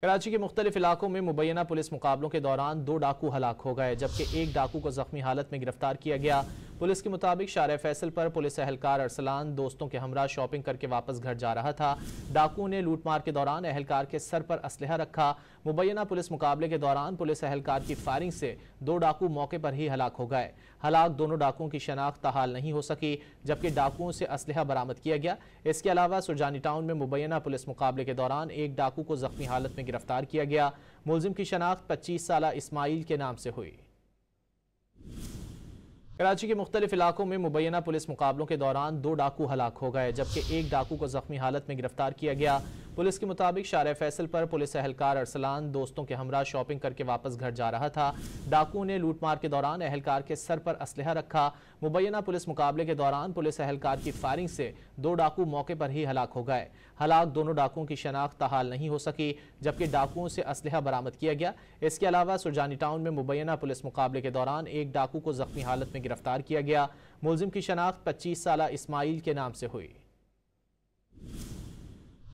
कराची के मुख्तलिफ इलाकों में मुबैना पुलिस मुकाबलों के दौरान 2 डाकू हलाक हो गए, जबकि एक डाकू को जख्मी हालत में गिरफ्तार किया गया। पुलिस के मुताबिक शारे फैसल पर पुलिस एहलकार अरसलान दोस्तों के हमरा शॉपिंग करके वापस घर जा रहा था। डाकुओं ने लूटमार के दौरान एहलकार के सर पर असलहा रखा। मुबैना पुलिस मुकाबले के दौरान पुलिस एहलकार की फायरिंग से 2 डाकू मौके पर ही हलाक हो गए। हलाक दोनों डाकुओं की शनाख्त ताहाल नहीं हो सकी, जबकि डाकुओं से असलहा बरामद किया गया। इसके अलावा सुरजानी टाउन में मुबैना पुलिस मुकाबले के दौरान एक डाकू को जख्मी हालत में गिरफ्तार किया गया। मुलजिम की शनाख्त 25 साला इस्माइल के नाम से हुई। कराची के मुख्तलिफ इलाकों में मुबैना पुलिस मुकाबलों के दौरान 2 डाकू हलाक हो गए, जबकि एक डाकू को जख्मी हालत में गिरफ्तार किया गया। पुलिस के मुताबिक शारे फैसल पर पुलिस एहलकार अरसलान दोस्तों के हमरा शॉपिंग करके वापस घर जा रहा था। डाकुओं ने लूटमार के दौरान एहलकार के सर पर असलहा रखा। मुबैना पुलिस मुकाबले के दौरान पुलिस एहलकार की फायरिंग से 2 डाकू मौके पर ही हलाक हो गए। हलाक दोनों डाकुओं की शनाख्त ताहाल नहीं हो सकी, जबकि डाकुओं से असलहा बरामद किया गया। इसके अलावा सुरजानी टाउन में मुबैना पुलिस मुकाबले के दौरान एक डाकू को जख्मी हालत में गिरफ्तार किया गया। मुलजिम की शनाख्त 25 साला इस्माइल के नाम से हुई।